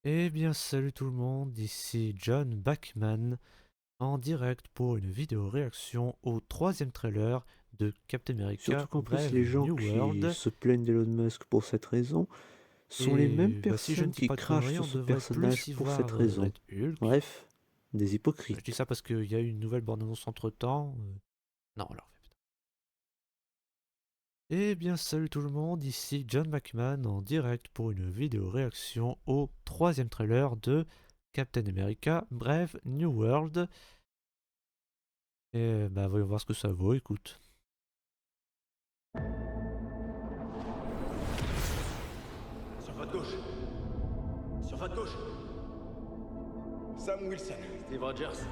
Eh bien, salut tout le monde, ici John Bachman en direct pour une vidéo réaction au troisième trailer de Captain Surtout America qu'en plus, Brave les gens New qui World. se plaignent d'Elon Musk pour cette raison sont les mêmes Et bah, si je ne personnes dis qui pas de crachent conneries, sur on ce devrait plus personnage y pour cette voir raison. Red Hulk. Bref, des Je dis hypocrites. ça parce qu'il y a eu une nouvelle bande-annonce entre-temps. Non, alors. Eh bien, salut tout le monde, ici John Bachman en direct pour une vidéo réaction au troisième trailer de Captain America Brave New World. Et bah, voyons voir ce que ça vaut, écoute. Sur votre gauche. Sur votre gauche. Sam Wilson. Steve Rogers.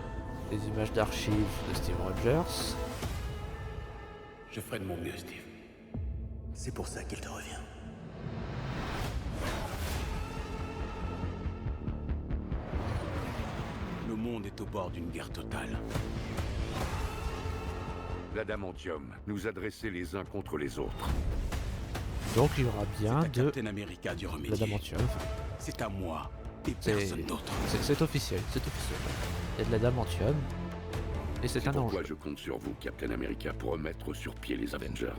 Les images d'archives de Steve Rogers. Je ferai de mon mieux, Steve. C'est pour ça qu'il te revient. Le monde est au bord d'une guerre totale. L'adamantium nous a dressés les uns contre les autres. Donc il y aura C'est bien à de Captain America d'y remédier. l'adamantium. C'est à moi et C'est personne d'autre. c'est officiel, c'est officiel. Il y a de l'adamantium. Et c'est un Pourquoi enjeu. je compte sur vous, Captain America, pour remettre sur pied les Avengers.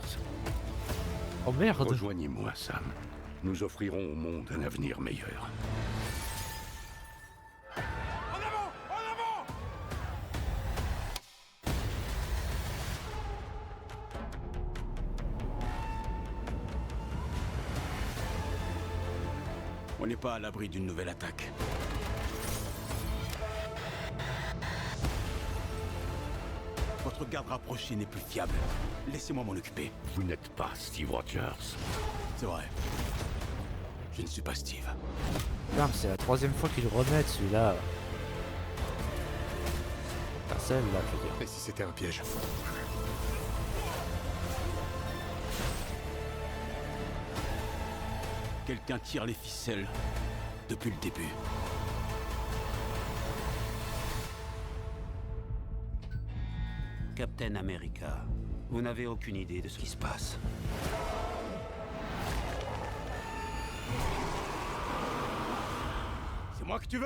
Oh merde! Rejoignez-moi, Sam. Nous offrirons au monde un avenir meilleur. En avant! En avant! On n'est pas à l'abri d'une nouvelle attaque. Votre garde rapprochée n'est plus fiable. Laissez-moi m'en occuper. Vous n'êtes pas Steve Rogers. C'est vrai. Je ne suis pas Steve. Putain, c'est la troisième fois qu'ils remettent celui-là. Enfin, celle-là, je veux dire. Et si c'était un piège? Quelqu'un tire les ficelles depuis le début. Captain America, vous n'avez aucune idée de ce qui se passe. C'est moi que tu veux?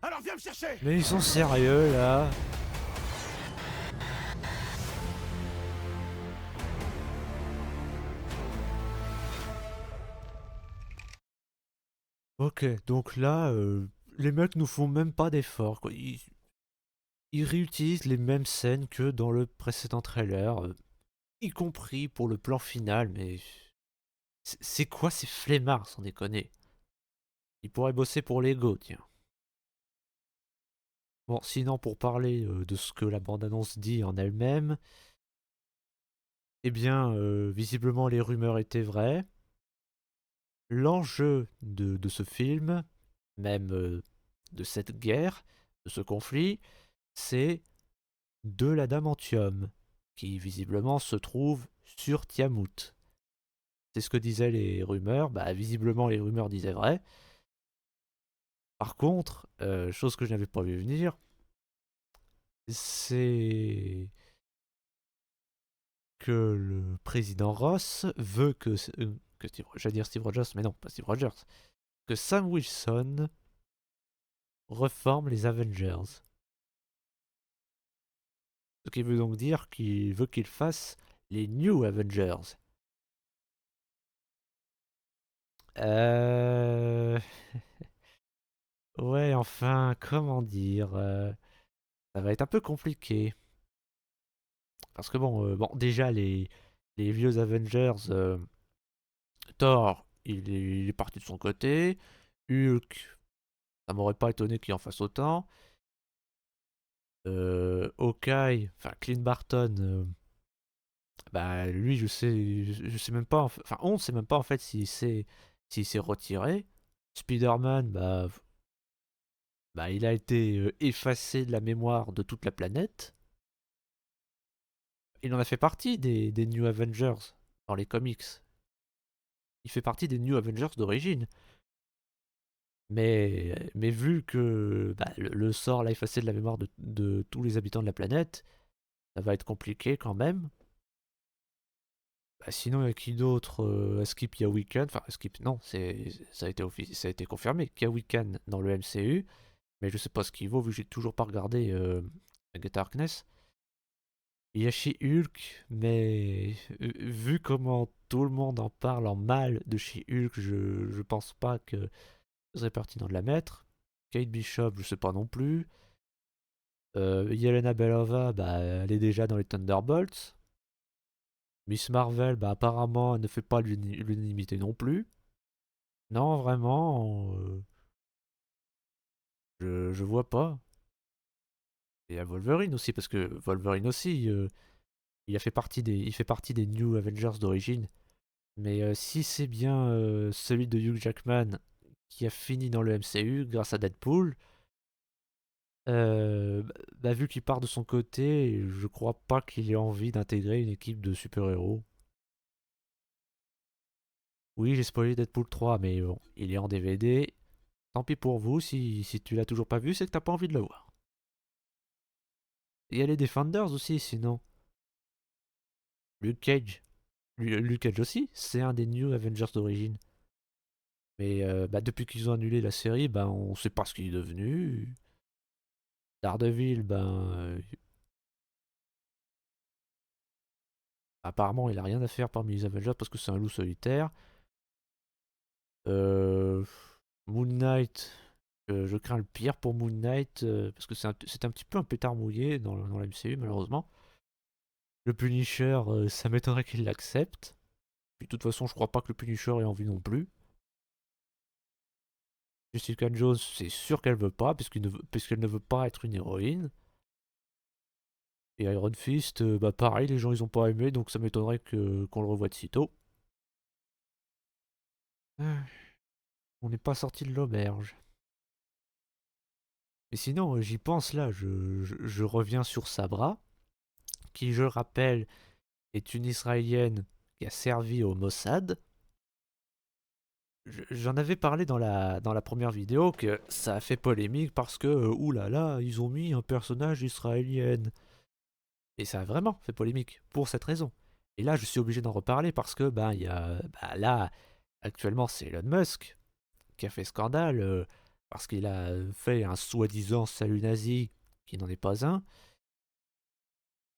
Alors viens me chercher! Mais ils sont sérieux là? Ok, donc là, les mecs nous font même pas d'efforts, quoi. Ils réutilisent les mêmes scènes que dans le précédent trailer, y compris pour le plan final, mais c'est quoi ces flemmards, sans déconner? Ils pourraient bosser pour Lego, tiens. Bon, sinon, pour parler de ce que la bande-annonce dit en elle-même, eh bien, visiblement, les rumeurs étaient vraies. L'enjeu de ce film, même de cette guerre, de ce conflit, c'est de l'adamantium, qui visiblement se trouve sur Tiamut. C'est ce que disaient les rumeurs. Bah, visiblement, les rumeurs disaient vrai. Par contre, chose que je n'avais pas vu venir, c'est que le président Ross veut que j'allais dire Steve Rogers, mais non, pas Steve Rogers, que Sam Wilson reforme les Avengers. Ce qui veut donc dire qu'il veut qu'il fasse les New Avengers. Euh... Ouais, enfin, comment dire, ça va être un peu compliqué. Parce que bon, déjà, les vieux Avengers, Thor, il est parti de son côté. Hulk, ça m'aurait pas étonné qu'il en fasse autant. Hawkeye, enfin Clint Barton, bah lui je sais même pas, enfin on ne sait même pas en fait s'il s'est retiré. Spider-Man, bah il a été effacé de la mémoire de toute la planète. Il en a fait partie des New Avengers dans les comics. Il fait partie des New Avengers d'origine. Mais vu que bah, le sort l'a effacé de la mémoire de tous les habitants de la planète, ça va être compliqué quand même. Sinon, il y a qui d'autre? À Skip, il y a Wiccan. Enfin, à Skip, non, ça a été confirmé qu'il y a Wiccan dans le MCU. Mais je sais pas ce qu'il vaut vu que j'ai toujours pas regardé Agatha Harkness. Il y a She-Hulk, mais vu comment tout le monde en parle en mal de She-Hulk, je pense pas que ce serait pertinent de la mettre. Kate Bishop, je sais pas non plus. Yelena Belova, bah, elle est déjà dans les Thunderbolts. Miss Marvel, bah, apparemment, elle ne fait pas l'unanimité non plus. Non, vraiment, je vois pas. Et il y a Wolverine aussi, parce que Wolverine aussi, il fait partie des New Avengers d'origine. Mais si c'est bien celui de Hugh Jackman qui a fini dans le MCU grâce à Deadpool, bah, vu qu'il part de son côté, je crois pas qu'il ait envie d'intégrer une équipe de super-héros. Oui, j'ai spoilé Deadpool 3, mais bon, il est en DVD. Tant pis pour vous, si tu l'as toujours pas vu, c'est que t'as pas envie de le voir. Il y a les Defenders aussi, sinon. Luke Cage. Luke Cage aussi, c'est un des New Avengers d'origine. Mais bah, depuis qu'ils ont annulé la série, bah, on sait pas ce qu'il est devenu. Daredevil, ben, apparemment, il a rien à faire parmi les Avengers parce que c'est un loup solitaire. Euh, Moon Knight, je crains le pire pour Moon Knight parce que c'est un petit peu un pétard mouillé dans la MCU, malheureusement. Le Punisher, ça m'étonnerait qu'il l'accepte. Puis de toute façon, je crois pas que le Punisher ait envie non plus. Jessica Jones, c'est sûr qu'elle veut pas, puisqu'elle ne veut pas être une héroïne. Et Iron Fist, bah pareil, les gens ils ont pas aimé, donc ça m'étonnerait qu'on le revoie de sitôt. Ah, on n'est pas sorti de l'auberge. Et sinon, j'y pense là, je reviens sur Sabra, qui, je rappelle, est une Israélienne qui a servi au Mossad. J'en avais parlé dans la première vidéo que ça a fait polémique parce que, oulala, ils ont mis un personnage israélienne. Et ça a vraiment fait polémique pour cette raison. Et là, je suis obligé d'en reparler parce que, ben, il y a, bah, là, actuellement, c'est Elon Musk qui a fait scandale parce qu'il a fait un soi-disant salut nazi qui n'en est pas un.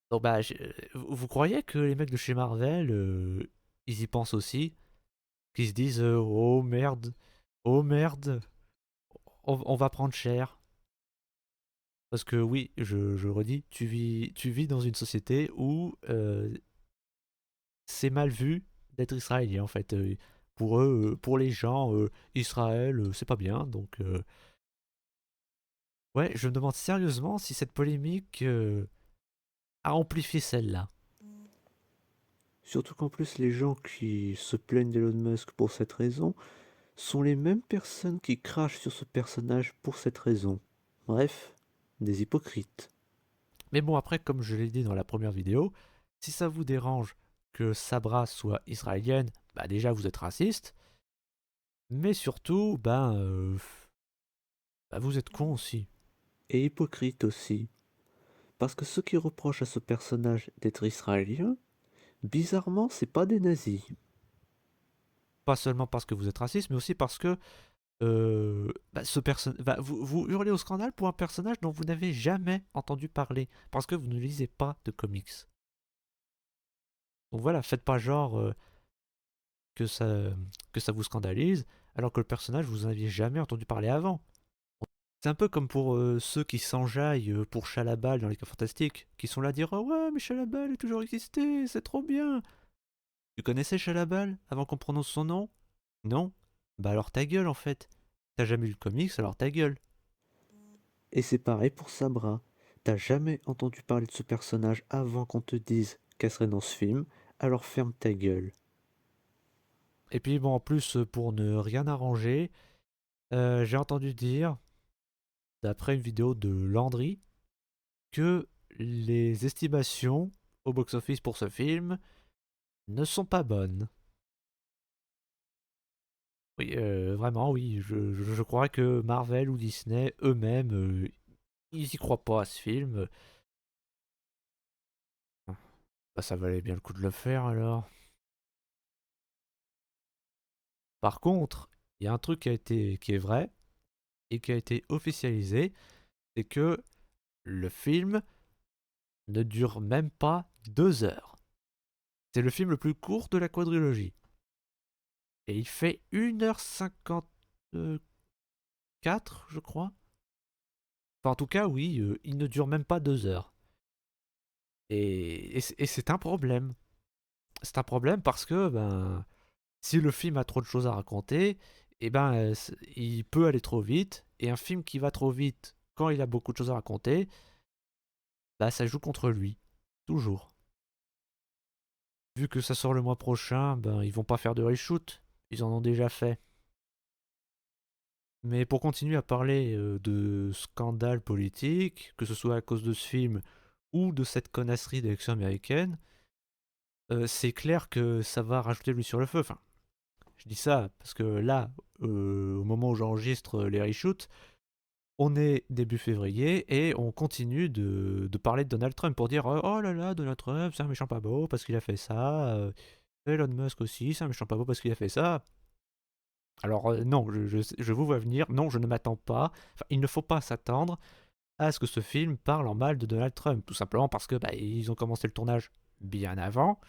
Donc, bah, vous croyez que les mecs de chez Marvel, ils y pensent aussi? Qu'ils se disent oh merde, on va prendre cher. Parce que oui, je le redis, tu vis dans une société où c'est mal vu d'être israélien en fait. Pour eux, pour les gens, Israël, c'est pas bien. Donc, ouais, je me demande sérieusement si cette polémique a amplifié celle-là. Surtout qu'en plus, les gens qui se plaignent d'Elon Musk pour cette raison sont les mêmes personnes qui crachent sur ce personnage pour cette raison. Bref, des hypocrites. Mais bon, après, comme je l'ai dit dans la première vidéo, si ça vous dérange que Sabra soit israélienne, bah déjà vous êtes raciste. Mais surtout, bah, vous êtes con aussi. Et hypocrites aussi. Parce que ceux qui reprochent à ce personnage d'être israélien, bizarrement, c'est pas des nazis. Pas seulement parce que vous êtes raciste, mais aussi parce que bah, vous hurlez au scandale pour un personnage dont vous n'avez jamais entendu parler. Parce que vous ne lisez pas de comics. Donc voilà, faites pas genre que ça vous scandalise, alors que le personnage, vous en aviez jamais entendu parler avant. C'est un peu comme pour ceux qui s'enjaillent pour Chalabal dans les cas fantastiques, qui sont là à dire oh ouais, mais Chalabal a toujours existé, c'est trop bien. Tu connaissais Chalabal avant qu'on prononce son nom? Non? Bah alors ta gueule en fait. T'as jamais lu le comics, alors ta gueule. Et c'est pareil pour Sabra. T'as jamais entendu parler de ce personnage avant qu'on te dise qu'elle serait dans ce film, alors ferme ta gueule. Et puis bon, en plus, pour ne rien arranger, j'ai entendu dire, d'après une vidéo de Landry, que les estimations au box-office pour ce film ne sont pas bonnes. Oui, vraiment, oui. Je crois que Marvel ou Disney eux-mêmes, ils y croient pas à ce film. Bah, ça valait bien le coup de le faire alors. Par contre, il y a un truc qui est vrai et qui a été officialisé, c'est que le film ne dure même pas 2 heures. C'est le film le plus court de la quadrilogie. Et il fait 1h54, je crois. Enfin, en tout cas, oui, il ne dure même pas 2 heures. Et c'est un problème. C'est un problème parce que ben, si le film a trop de choses à raconter, eh ben, il peut aller trop vite. Et un film qui va trop vite quand il a beaucoup de choses à raconter, bah, ça joue contre lui. Toujours. Vu que ça sort le mois prochain, ben, ils vont pas faire de reshoot. Ils en ont déjà fait. Mais pour continuer à parler de scandales politiques, que ce soit à cause de ce film ou de cette connasserie d'élection américaine, c'est clair que ça va rajouter de l'huile sur le feu. Enfin, je dis ça parce que là, au moment où j'enregistre les reshoots, on est début février et on continue de parler de Donald Trump pour dire oh là là, Donald Trump, c'est un méchant pas beau parce qu'il a fait ça. Elon Musk aussi, c'est un méchant pas beau parce qu'il a fait ça. Alors non, je vous vois venir, non, je ne m'attends pas, enfin, il ne faut pas s'attendre à ce que ce film parle en mal de Donald Trump, tout simplement parce que bah, ils ont commencé le tournage bien avant,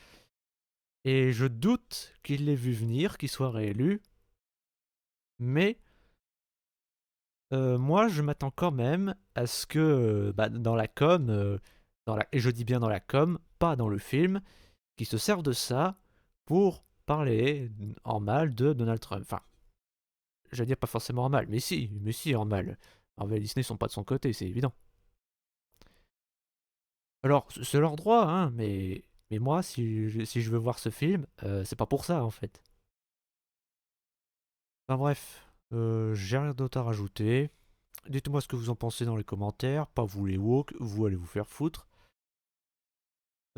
et je doute qu'il l'ait vu venir, qu'il soit réélu, mais moi je m'attends quand même à ce que bah, dans la com, et je dis bien dans la com, pas dans le film, qu'ils se servent de ça pour parler en mal de Donald Trump. Enfin, j'allais dire pas forcément en mal, mais si en mal. Marvel et Disney sont pas de son côté, c'est évident. Alors, c'est leur droit, hein, mais moi, si je veux voir ce film, c'est pas pour ça, en fait. Enfin bref, j'ai rien d'autre à rajouter. Dites-moi ce que vous en pensez dans les commentaires. Pas vous les woke, vous allez vous faire foutre.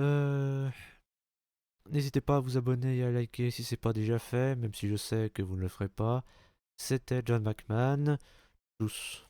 Euh, N'hésitez pas à vous abonner et à liker si c'est pas déjà fait, même si je sais que vous ne le ferez pas. C'était John McMahon. Tous.